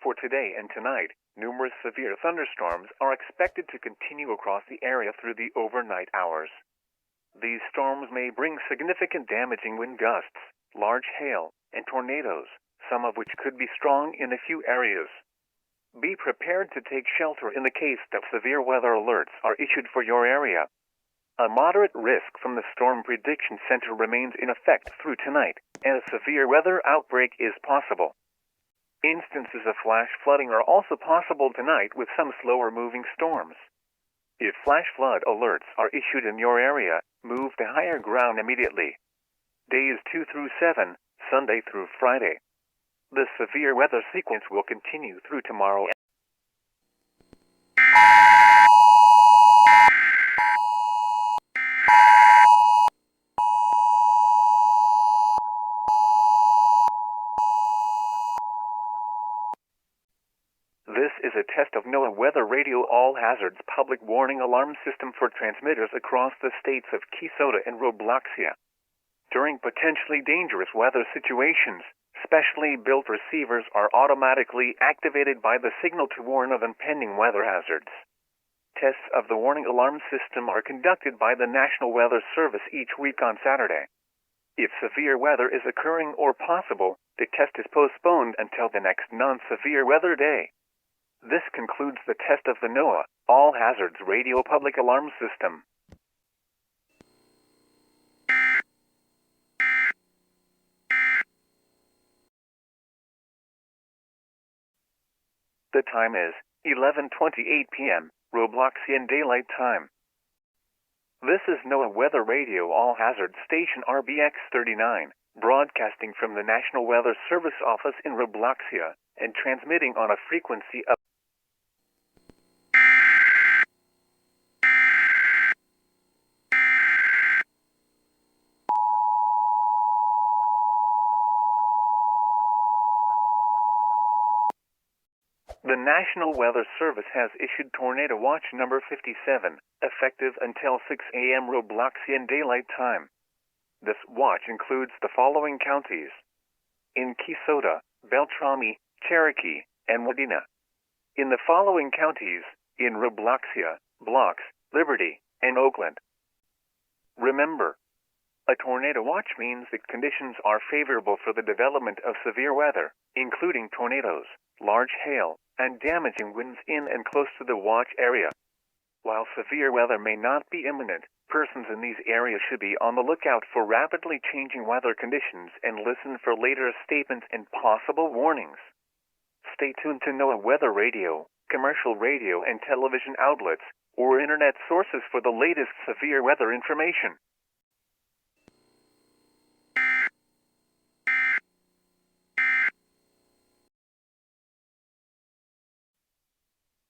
For today and tonight, numerous severe thunderstorms are expected to continue across the area through the overnight hours. These storms may bring significant damaging wind gusts, large hail, and tornadoes, some of which could be strong in a few areas. Be prepared to take shelter in the case that severe weather alerts are issued for your area. A moderate risk from the Storm Prediction Center remains in effect through tonight, and a severe weather outbreak is possible. Instances of flash flooding are also possible tonight with some slower-moving storms. If flash flood alerts are issued in your area, move to higher ground immediately. Days 2 through 7, Sunday through Friday. The severe weather sequence will continue through tomorrow. This is a test of NOAA Weather Radio All Hazards Public Warning Alarm System for transmitters across the states of Kisota and Robloxia. During potentially dangerous weather situations, specially built receivers are automatically activated by the signal to warn of impending weather hazards. Tests of the warning alarm system are conducted by the National Weather Service each week on Saturday. If severe weather is occurring or possible, the test is postponed until the next non-severe weather day. This concludes the test of the NOAA All Hazards Radio Public Alarm System. The time is 11:28 p.m., Robloxian Daylight Time. This is NOAA Weather Radio All Hazards Station RBX-39, broadcasting from the National Weather Service office in Robloxia and transmitting on a frequency of The National Weather Service has issued Tornado Watch number 57, effective until 6 a.m. Robloxian Daylight Time. This watch includes the following counties: in Kisota, Beltrami, Cherokee, and Wadena. In the following counties: in Robloxia, Blocks, Liberty, and Oakland. Remember, a tornado watch means that conditions are favorable for the development of severe weather, including tornadoes, large hail, and damaging winds in and close to the watch area. While severe weather may not be imminent, persons in these areas should be on the lookout for rapidly changing weather conditions and listen for later statements and possible warnings. Stay tuned to NOAA Weather Radio, commercial radio and television outlets, or internet sources for the latest severe weather information.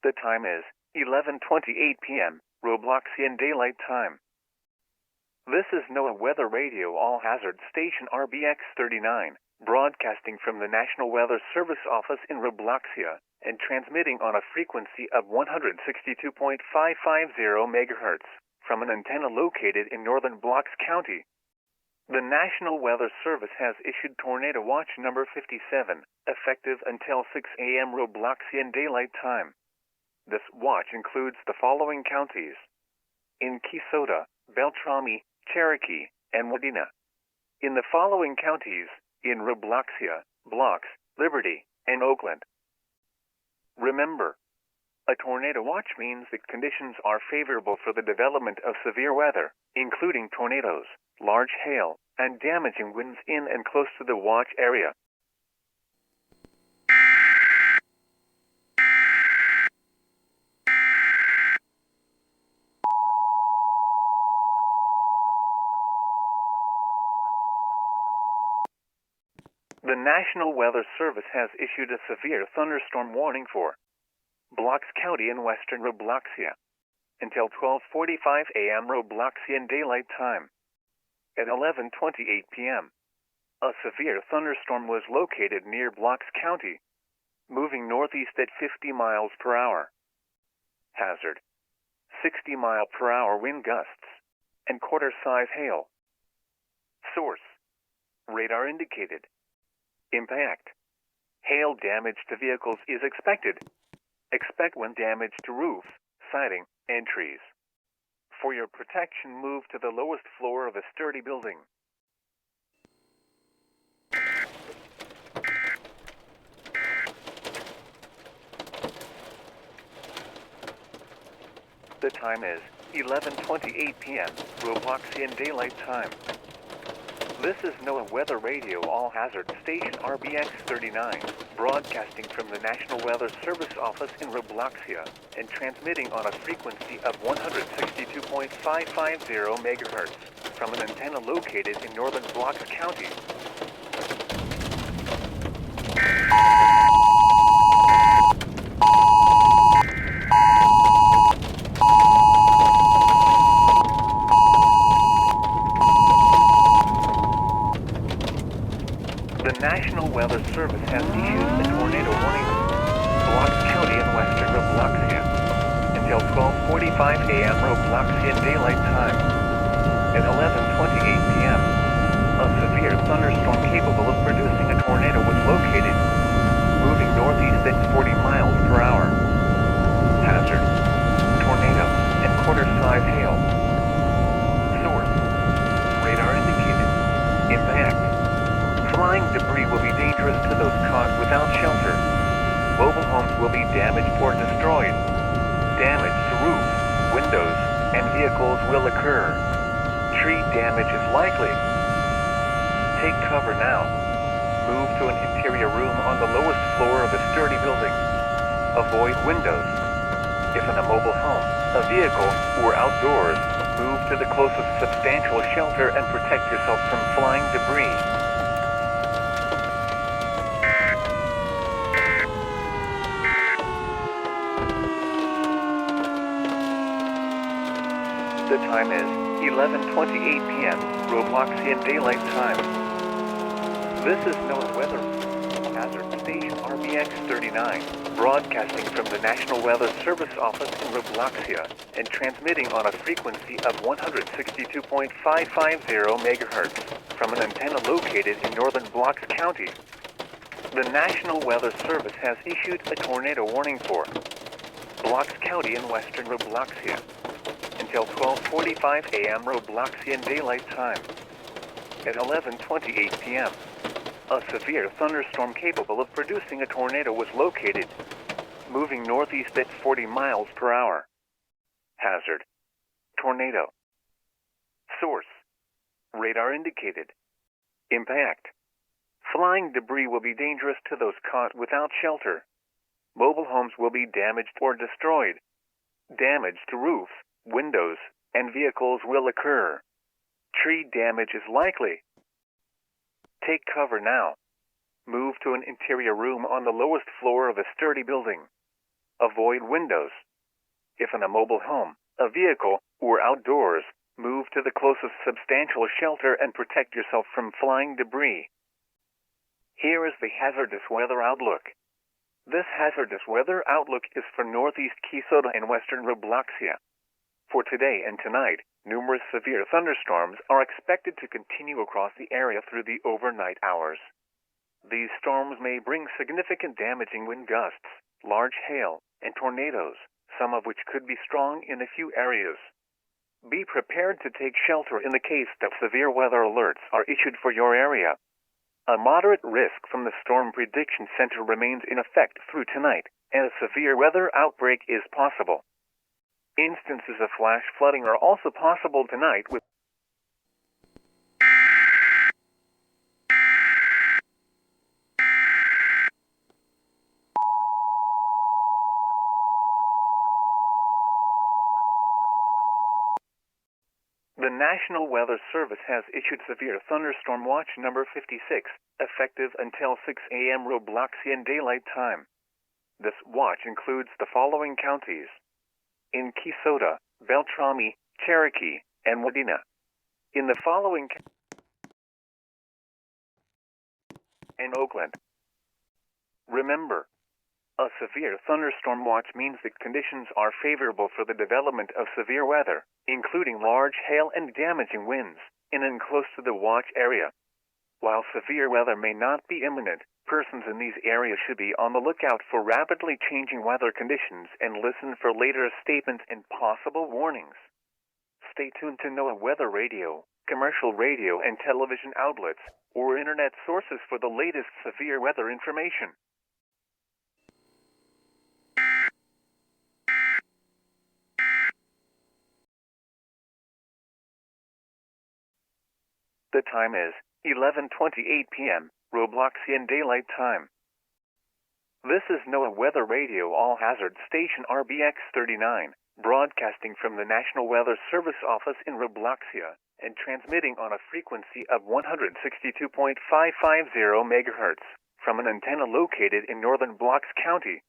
The time is 11:28 p.m., Robloxian Daylight Time. This is NOAA Weather Radio All Hazards Station RBX-39, broadcasting from the National Weather Service office in Robloxia and transmitting on a frequency of 162.550 MHz from an antenna located in northern Blocks County. The National Weather Service has issued Tornado Watch number 57, effective until 6 a.m. Robloxian Daylight Time. This watch includes the following counties: in Kisota, Beltrami, Cherokee, and Wadena. In the following counties: in Robloxia, Blocks, Liberty, and Oakland. Remember, a tornado watch means that conditions are favorable for the development of severe weather, including tornadoes, large hail, and damaging winds in and close to the watch area. The National Weather Service has issued a severe thunderstorm warning for Blocks County in western Robloxia until 12:45 a.m. Robloxian Daylight Time. At 11:28 p.m., a severe thunderstorm was located near Blocks County, moving northeast at 50 miles per hour. Hazard: 60-mile-per-hour wind gusts and quarter-size hail. Source: radar indicated. Impact: Hail damage to vehicles is expected. Expect wind damage to roofs, siding, and trees. For your protection, move to the lowest floor of a sturdy building. The time is 11:28 p.m. Robloxian Daylight Time. This is NOAA Weather Radio All Hazard Station RBX 39, broadcasting from the National Weather Service office in Robloxia and transmitting on a frequency of 162.550 MHz from an antenna located in northern Bucks County. The National Weather Service has issued a tornado warning for Bucks County in western Robloxia until 12:45 a.m. Robloxian Daylight Time. At 11:28 p.m., a severe thunderstorm capable of producing a tornado was located, moving northeast at 40 miles per hour. Hazard: tornado and quarter-size hail. Source: radar indicated. Impact: flying debris will be dangerous to those caught without shelter. Mobile homes will be damaged or destroyed. Damage to roofs, windows, and vehicles will occur. Tree damage is likely. Take cover now. Move to an interior room on the lowest floor of a sturdy building. Avoid windows. If in a mobile home, a vehicle, or outdoors, move to the closest substantial shelter and protect yourself from flying debris. The time is 11:28 p.m. Robloxian Daylight Time. This is NOAA Weather Hazard Station RBX 39, broadcasting from the National Weather Service office in Robloxia and transmitting on a frequency of 162.550 MHz from an antenna located in northern Bucks County. The National Weather Service has issued a tornado warning for Bucks County in western Robloxia until 12:45 a.m. Robloxian Daylight Time. At 11:28 p.m., a severe thunderstorm capable of producing a tornado was located, moving northeast at 40 miles per hour. Hazard: tornado. Source: radar indicated. Impact: flying debris will be dangerous to those caught without shelter. Mobile homes will be damaged or destroyed. Damage to roofs, windows, and vehicles will occur. Tree damage is likely. Take cover now. Move to an interior room on the lowest floor of a sturdy building. Avoid windows. If in a mobile home, a vehicle, or outdoors, move to the closest substantial shelter and protect yourself from flying debris. Here is the hazardous weather outlook. This hazardous weather outlook is for northeast Keysota and western Robloxia. For today and tonight, numerous severe thunderstorms are expected to continue across the area through the overnight hours. These storms may bring significant damaging wind gusts, large hail, and tornadoes, some of which could be strong in a few areas. Be prepared to take shelter in the case that severe weather alerts are issued for your area. A moderate risk from the Storm Prediction Center remains in effect through tonight, and a severe weather outbreak is possible. Instances of flash flooding are also possible tonight with The National Weather Service has issued Severe Thunderstorm Watch number 56, effective until 6 a.m. Robloxian Daylight Time. This watch includes the following counties: in Keysota, Beltrami, Cherokee, and Wadena. In the following and Oakland. Remember, a severe thunderstorm watch means that conditions are favorable for the development of severe weather, including large hail and damaging winds, in and close to the watch area. While severe weather may not be imminent, persons in these areas should be on the lookout for rapidly changing weather conditions and listen for later statements and possible warnings. Stay tuned to NOAA Weather Radio, commercial radio and television outlets, or internet sources for the latest severe weather information. The time is 11:28 p.m. Robloxian Daylight Time. This is NOAA Weather Radio All-Hazard Station RBX-39, broadcasting from the National Weather Service Office in Robloxia and transmitting on a frequency of 162.550 MHz from an antenna located in northern Bucks County.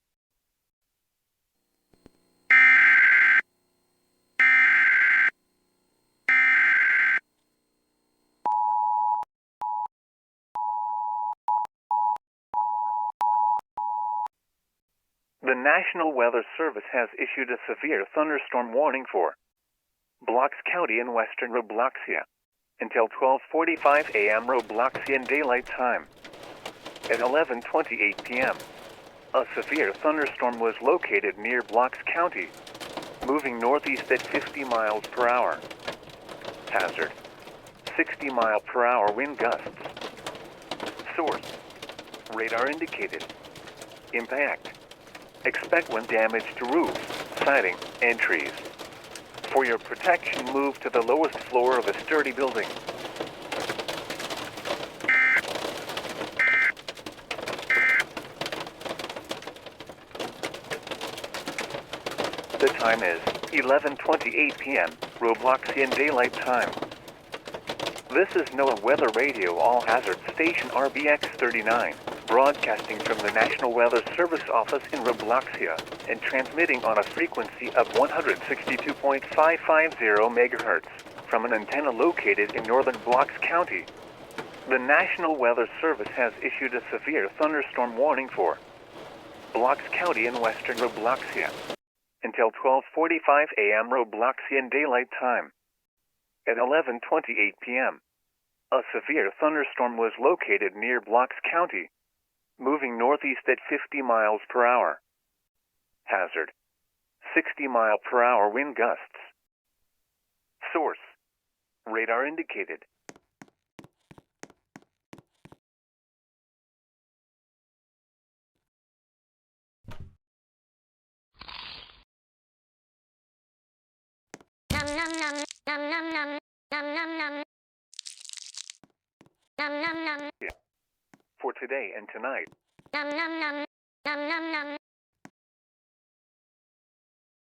The National Weather Service has issued a severe thunderstorm warning for Bucks County in western Robloxia until 12:45 a.m. Robloxian Daylight Time. At 11:28 p.m., a severe thunderstorm was located near Bucks County, moving northeast at 50 miles per hour. Hazard: 60-mile-per-hour wind gusts. Source: radar indicated. Impact: expect wind damage to roofs, siding, and trees. For your protection, move to the lowest floor of a sturdy building. The time is 11:28 p.m. Robloxian Daylight Time. This is NOAA Weather Radio All-Hazard Station RBX-39, broadcasting from the National Weather Service Office in Robloxia and transmitting on a frequency of 162.550 MHz from an antenna located in northern Bucks County. The National Weather Service has issued a severe thunderstorm warning for Bucks County in western Robloxia until 12:45 a.m. Robloxian Daylight Time. At 11:28 p.m., a severe thunderstorm was located near Bucks County, moving northeast at 50 miles per hour. Hazard: 60-mile-per-hour wind gusts. Source: radar indicated. For today and tonight.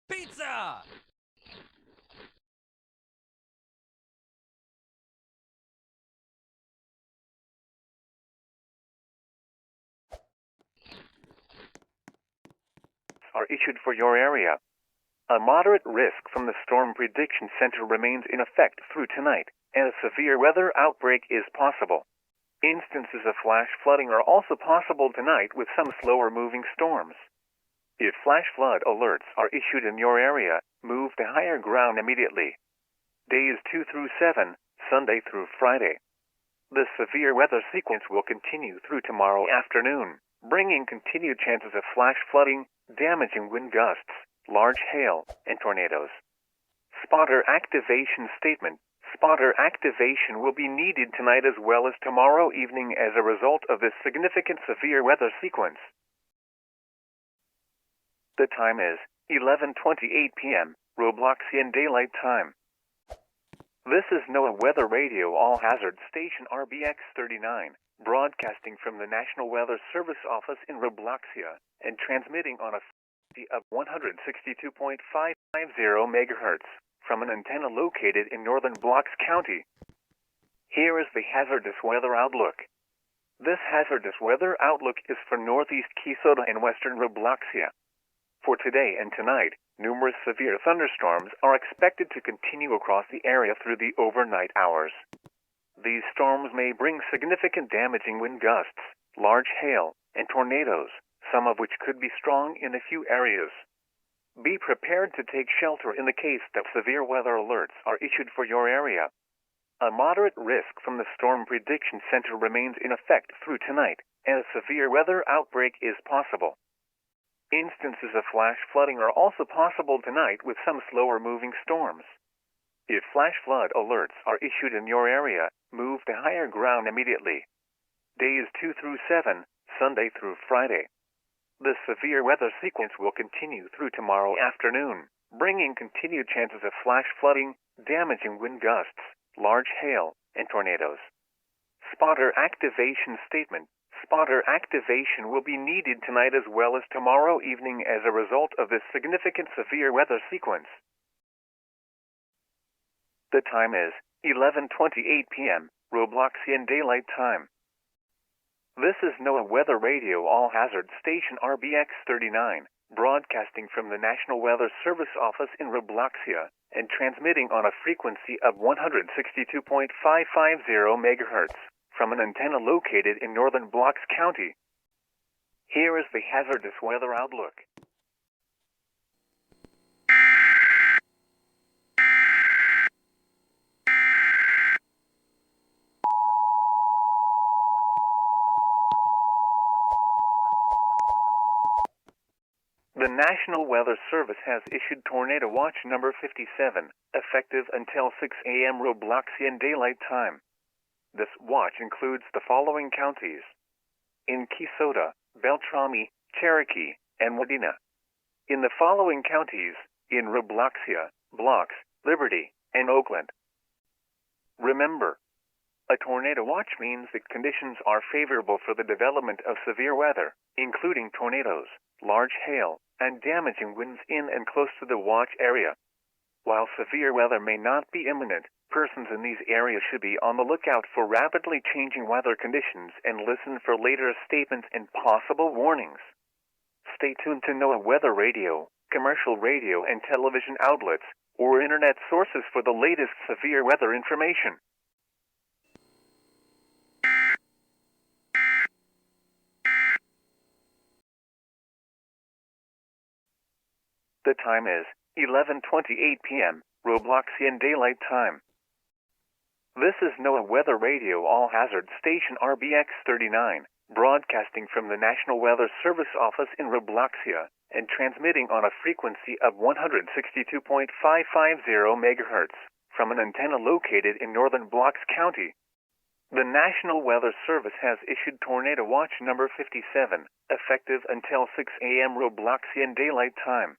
Pizza! Are issued for your area. A moderate risk from the Storm Prediction Center remains in effect through tonight, and a severe weather outbreak is possible. Instances of flash flooding are also possible tonight with some slower-moving storms. If flash flood alerts are issued in your area, move to higher ground immediately. Days 2 through 7, Sunday through Friday. The severe weather sequence will continue through tomorrow afternoon, bringing continued chances of flash flooding, damaging wind gusts, large hail, and tornadoes. Spotter activation statement. Spotter activation will be needed tonight as well as tomorrow evening as a result of this significant severe weather sequence. The time is 11:28 p.m. Robloxian Daylight Time. This is NOAA Weather Radio All-Hazard Station RBX-39, broadcasting from the National Weather Service Office in Robloxia and transmitting on a frequency of 162.550 MHz from an antenna located in northern Bucks County. Here is the hazardous weather outlook. This hazardous weather outlook is for northeast Keysota and western Robloxia. For today and tonight, numerous severe thunderstorms are expected to continue across the area through the overnight hours. These storms may bring significant damaging wind gusts, large hail, and tornadoes, some of which could be strong in a few areas. Be prepared to take shelter in the case that severe weather alerts are issued for your area. A moderate risk from the Storm Prediction Center remains in effect through tonight, and a severe weather outbreak is possible. Instances of flash flooding are also possible tonight with some slower-moving storms. If flash flood alerts are issued in your area, move to higher ground immediately. Days 2 through 7, Sunday through Friday. The severe weather sequence will continue through tomorrow afternoon, bringing continued chances of flash flooding, damaging wind gusts, large hail, and tornadoes. Spotter activation statement. Spotter activation will be needed tonight as well as tomorrow evening as a result of this significant severe weather sequence. The time is 11:28 p.m. Robloxian Daylight Time. This is NOAA Weather Radio All-Hazard Station RBX-39, broadcasting from the National Weather Service Office in Robloxia and transmitting on a frequency of 162.550 MHz from an antenna located in northern Blocks County. Here is the hazardous weather outlook. The National Weather Service has issued Tornado Watch number 57, effective until 6 a.m. Robloxian Daylight Time. This watch includes the following counties: in Keysota, Beltrami, Cherokee, and Wadena. In the following counties: in Robloxia, Blocks, Liberty, and Oakland. Remember, a tornado watch means that conditions are favorable for the development of severe weather, including tornadoes, large hail, and damaging winds in and close to the watch area. While severe weather may not be imminent, persons in these areas should be on the lookout for rapidly changing weather conditions and listen for later statements and possible warnings. Stay tuned to NOAA Weather Radio, commercial radio and television outlets, or internet sources for the latest severe weather information. The time is 11:28 p.m. Robloxian Daylight Time. This is NOAA Weather Radio All-Hazard Station RBX-39, broadcasting from the National Weather Service Office in Robloxia and transmitting on a frequency of 162.550 MHz from an antenna located in northern Blocks County. The National Weather Service has issued Tornado Watch number 57, effective until 6 a.m. Robloxian Daylight Time.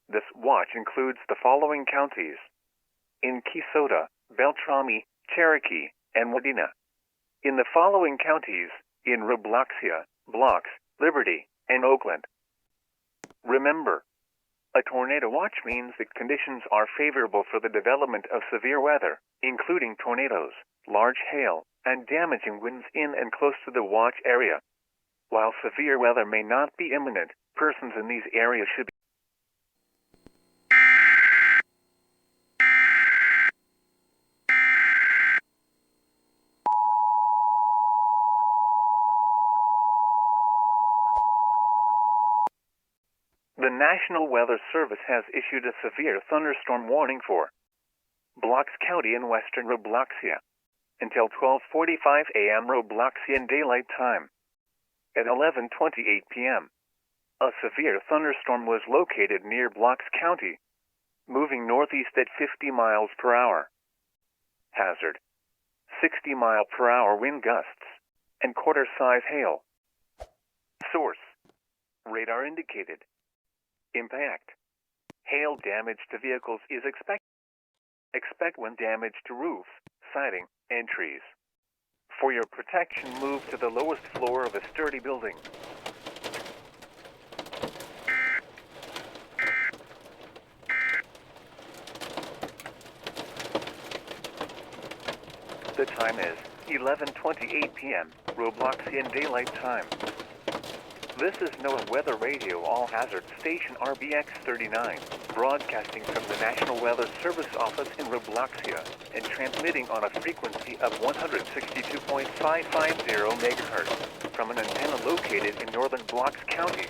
This watch includes the following counties: in Keysota, Beltrami, Cherokee, and Wadena. In the following counties: in Robloxia, Blocks, Liberty, and Oakland. Remember, a tornado watch means that conditions are favorable for the development of severe weather, including tornadoes, large hail, and damaging winds in and close to the watch area. While severe weather may not be imminent, persons in these areas should be The National Weather Service has issued a severe thunderstorm warning for Blocks County in western Robloxia until 12:45 a.m. Robloxian Daylight Time. At 11:28 p.m., a severe thunderstorm was located near Blocks County, moving northeast at 50 miles per hour. Hazard: 60-mile-per-hour wind gusts and quarter-size hail. Source: radar indicated. Impact: hail damage to vehicles is expected. Expect wind damage to roofs, siding, and trees. For your protection, move to the lowest floor of a sturdy building. The time is 11:28 p.m. Robloxian Daylight Time. This is NOAA Weather Radio All-Hazard Station RBX-39, broadcasting from the National Weather Service Office in Robloxia and transmitting on a frequency of 162.550 MHz from an antenna located in northern Blocks County.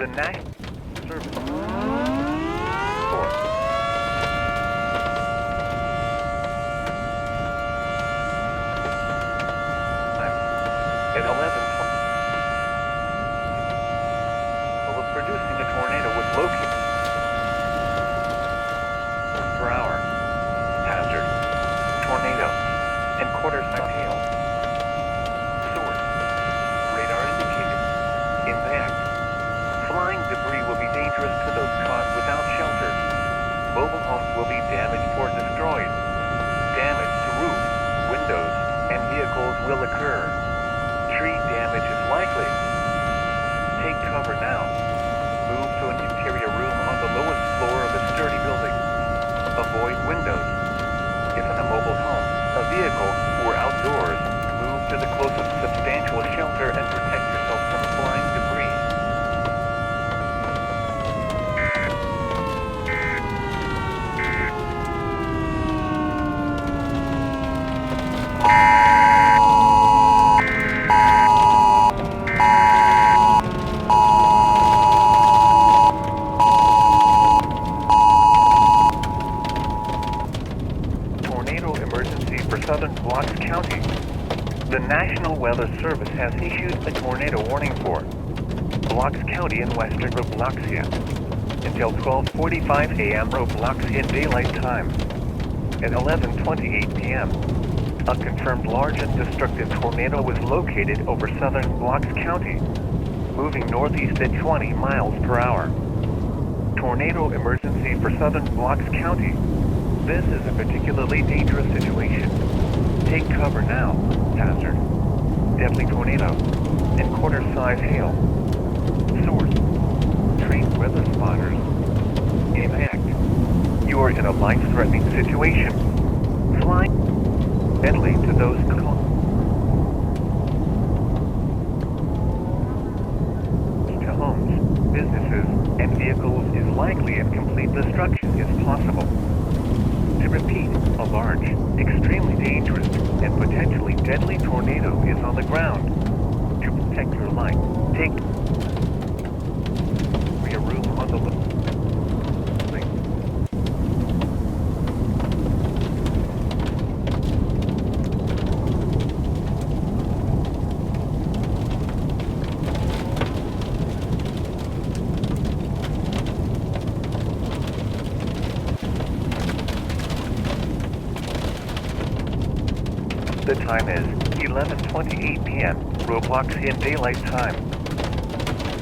The National Service for at 11:20 of producing a tornado was located per hour. Hazard, tornado, and quarter-sized hail. Source, radar indicated. Impact. Flying debris will be dangerous to those caught without shelter. Mobile homes will be damaged or destroyed. Damage to roof, windows, and vehicles will occur. Tree damage is likely. Take cover now. Move to an interior room on the lowest floor of a sturdy building. Avoid windows. If in a mobile home, a vehicle, or outdoors, move to the closest substantial shelter and protect yourself from flying debris. Tornado emergency for southern Biloxi County. The National Weather Service has issued a tornado warning for Biloxi County and western Biloxi until 12:45 a.m. Biloxi daylight time. At 11:28 p.m., a confirmed large and destructive tornado was located over southern Biloxi County, moving northeast at 20 miles per hour. Tornado emergency for southern Biloxi County. This is a particularly dangerous situation. Take cover now. Hazard, deadly tornado, and quarter-size hail. Source, trained weather spotters. Impact. You are in a life-threatening situation. Flying deadly to those caught. To homes, businesses, and vehicles is likely and complete destruction is possible. To repeat, a large, extremely dangerous, and potentially deadly tornado is on the ground. To protect your life, take a room on the building. The time is 11:28 p.m. Biloxi daylight time.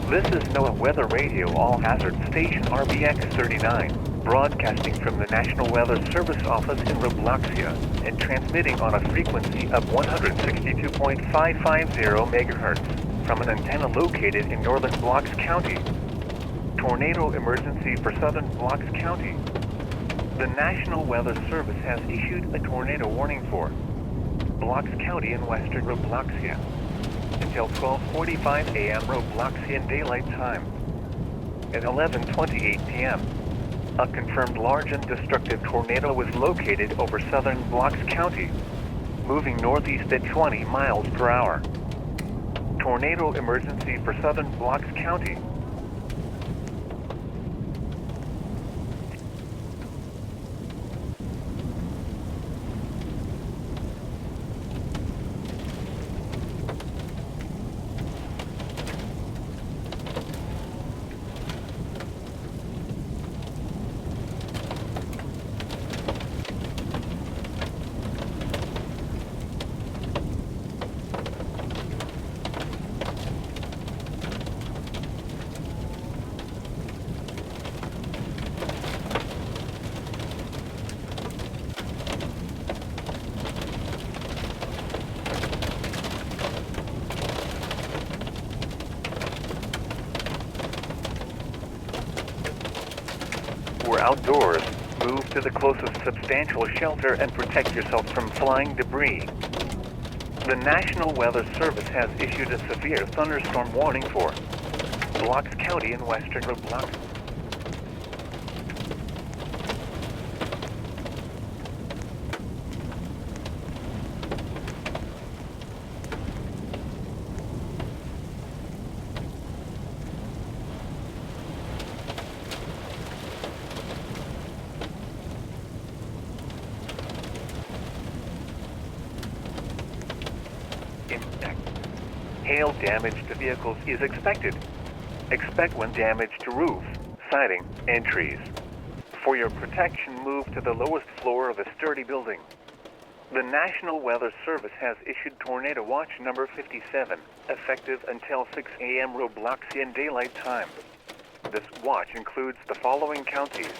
This is NOAA Weather Radio All-Hazard Station RBX-39, broadcasting from the National Weather Service office in Biloxi and transmitting on a frequency of 162.550 MHz from an antenna located in northern Biloxi County. Tornado emergency for southern Biloxi County. The National Weather Service has issued a tornado warning for Biloxi County and western Biloxi until 12:45 a.m. Biloxi daylight time. At 11:28 p.m., a confirmed large and destructive tornado was located over southern Biloxi County, moving northeast at 20 miles per hour. Tornado emergency for southern Biloxi County. Or outdoors, move to the closest substantial shelter and protect yourself from flying debris. The National Weather Service has issued a severe thunderstorm warning for Biloxi County and western Biloxi. Hail damage to vehicles is expected. Expect wind damage to roof, siding, and trees. For your protection, move to the lowest floor of a sturdy building. The National Weather Service has issued Tornado Watch number 57, effective until 6 a.m. Robloxian Daylight Time. This watch includes the following counties: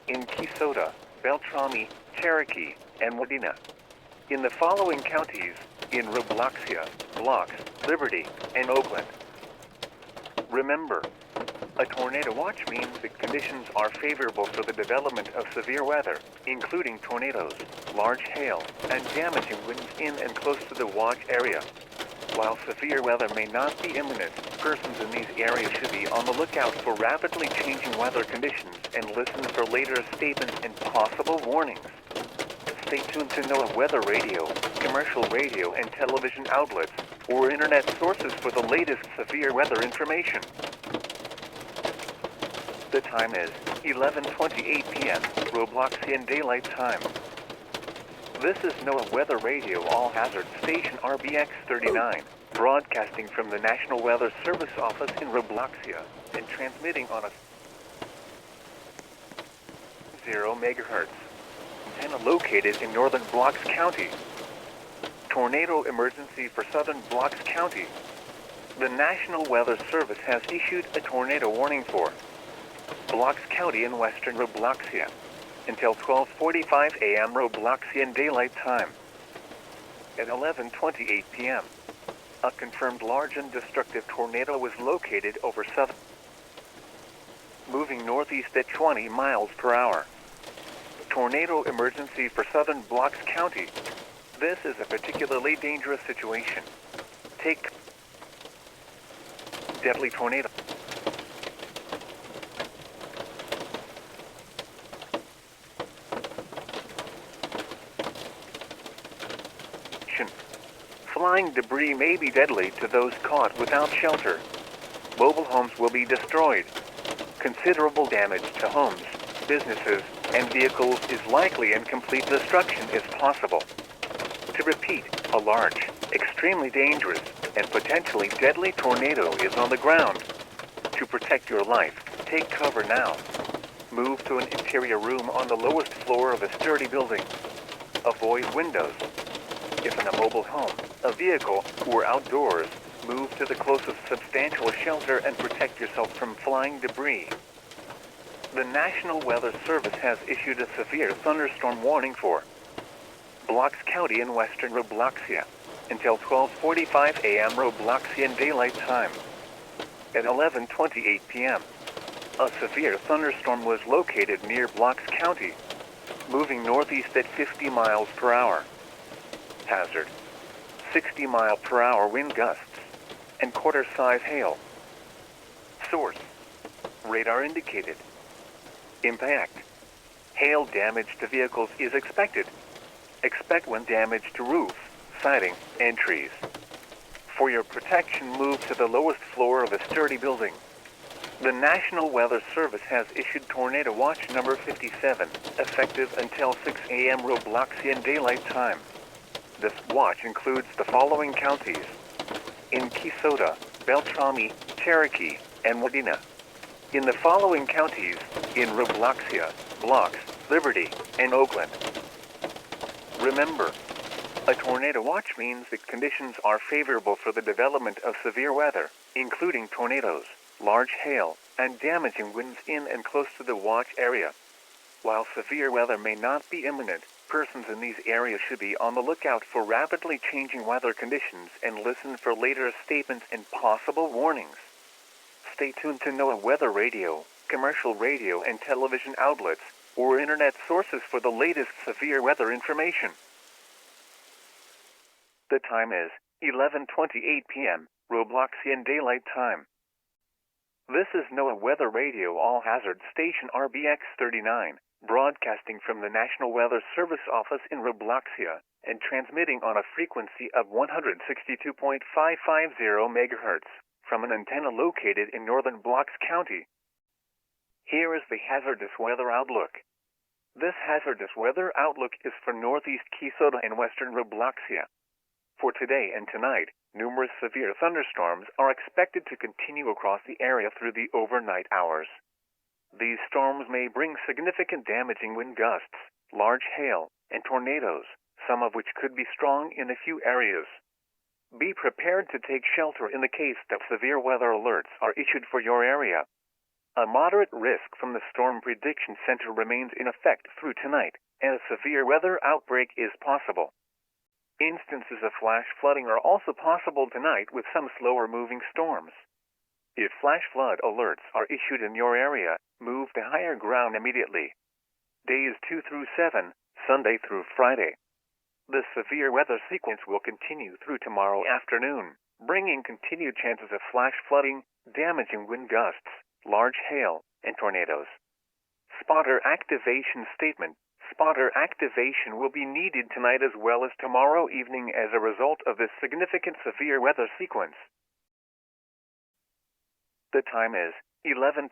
in Keysota, Beltrami, Cherokee, and Wadena. In the following counties: in Robloxia, Blocks, Liberty, and Oakland. Remember, a tornado watch means that conditions are favorable for the development of severe weather, including tornadoes, large hail, and damaging winds in and close to the watch area. While severe weather may not be imminent, persons in these areas should be on the lookout for rapidly changing weather conditions and listen for later statements and possible warnings. Stay tuned to NOAA weather radio, commercial radio and television outlets, or internet sources for the latest severe weather information. The time is 11:28 p.m. Robloxian Daylight Time. This is NOAA Weather Radio All-Hazard Station RBX-39, broadcasting from the National Weather Service office in Robloxia and transmitting on a 0 megahertz antenna located in northern Blocks County. Tornado emergency for southern Blocks County. The National Weather Service has issued a tornado warning for Blocks County in western Robloxia until 12:45 a.m. Robloxian Daylight Time. At 11:28 p.m., a confirmed large and destructive tornado was located over southern, moving northeast at 20 miles per hour. Tornado emergency for southern Blocks County. This is a particularly dangerous situation. Take deadly tornado. Flying debris may be deadly to those caught without shelter. Mobile homes will be destroyed. Considerable damage to homes, businesses, and vehicles is likely, and complete destruction is possible. To repeat, a large, extremely dangerous, and potentially deadly tornado is on the ground. To protect your life, take cover now. Move to an interior room on the lowest floor of a sturdy building. Avoid windows. If in a mobile home, a vehicle, or outdoors, move to the closest substantial shelter and protect yourself from flying debris. The National Weather Service has issued a severe thunderstorm warning for Blocks County in western Robloxia until 12:45 a.m. Robloxian Daylight Time. At 11:28 p.m., a severe thunderstorm was located near Blocks County, moving northeast at 50 miles per hour. Hazard: 60-mile-per-hour wind gusts and quarter-size hail. Source: radar indicated. Impact: hail damage to vehicles is expected. Expect wind damage to roof, siding, and trees. For your protection, move to the lowest floor of a sturdy building. The National Weather Service has issued Tornado Watch number 57, effective until 6 a.m. Robloxian Daylight Time. This watch includes the following counties: in Keysota, Beltrami, Cherokee, and Wadena. In the following counties: in Robloxia, Blocks, Liberty, and Oakland. Remember, a tornado watch means that conditions are favorable for the development of severe weather, including tornadoes, large hail, and damaging winds in and close to the watch area. While severe weather may not be imminent, persons in these areas should be on the lookout for rapidly changing weather conditions and listen for later statements and possible warnings. Stay tuned to NOAA weather radio, commercial radio and television outlets, or internet sources for the latest severe weather information. The time is 11:28 p.m. Robloxian Daylight Time. This is NOAA Weather Radio All-Hazard Station RBX-39, broadcasting from the National Weather Service office in Robloxia and transmitting on a frequency of 162.550 megahertz from an antenna located in northern Blocks County. Here is the hazardous weather outlook. This hazardous weather outlook is for northeast Keysota and western Robloxia. For today and tonight, numerous severe thunderstorms are expected to continue across the area through the overnight hours. These storms may bring significant damaging wind gusts, large hail, and tornadoes, some of which could be strong in a few areas. Be prepared to take shelter in the case that severe weather alerts are issued for your area. A moderate risk from the Storm Prediction Center remains in effect through tonight, and a severe weather outbreak is possible. Instances of flash flooding are also possible tonight with some slower-moving storms. If flash flood alerts are issued in your area, move to higher ground immediately. Days 2 through 7, Sunday through Friday. This severe weather sequence will continue through tomorrow afternoon, bringing continued chances of flash flooding, damaging wind gusts, large hail, and tornadoes. Spotter activation statement. Spotter activation will be needed tonight as well as tomorrow evening as a result of this significant severe weather sequence. The time is 11:28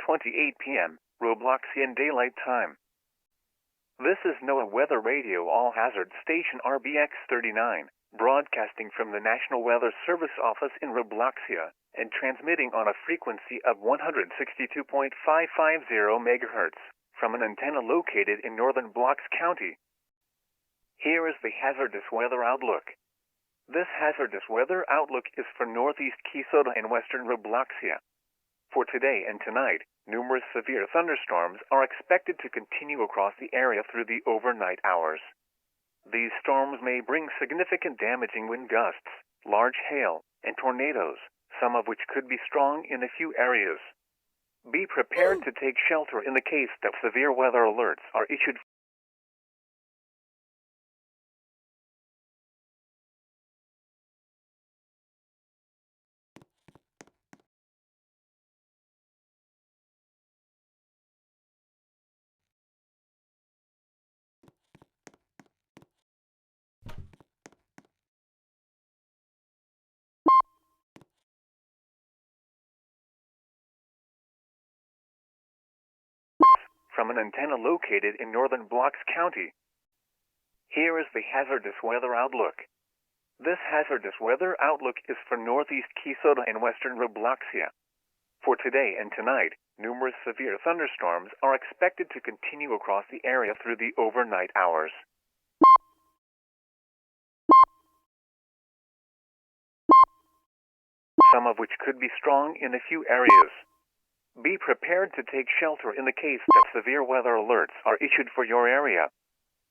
p.m. Robloxian Daylight Time. This is NOAA Weather Radio All-Hazard Station RBX-39, broadcasting from the National Weather Service Office in Robloxia and transmitting on a frequency of 162.550 MHz from an antenna located in northern Bucks County. Here is the hazardous weather outlook. This hazardous weather outlook is for northeast Keysota and western Robloxia. For today and tonight, numerous severe thunderstorms are expected to continue across the area through the overnight hours. These storms may bring significant damaging wind gusts, large hail, and tornadoes, some of which could be strong in a few areas. Be prepared to take shelter in the case that severe weather alerts are issued. From an antenna located in northern Bucks County. Here is the hazardous weather outlook. This hazardous weather outlook is for northeast Keysota and western Robloxia. For today and tonight, numerous severe thunderstorms are expected to continue across the area through the overnight hours. Some of which could be strong in a few areas. Be prepared to take shelter in the case that severe weather alerts are issued for your area.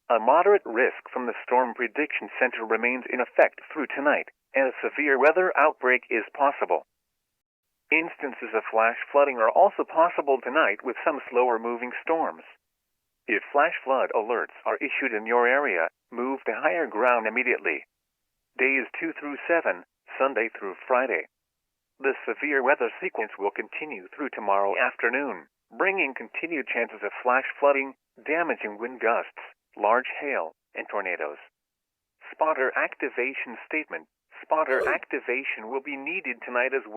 A moderate risk from the Storm Prediction Center remains in effect through tonight, and a severe weather outbreak is possible. Instances of flash flooding are also possible tonight with some slower-moving storms. If flash flood alerts are issued in your area, move to higher ground immediately. Days 2 through 7, Sunday through Friday. This severe weather sequence will continue through tomorrow afternoon, bringing continued chances of flash flooding, damaging wind gusts, large hail, and tornadoes. Spotter activation statement. Spotter activation will be needed tonight as well.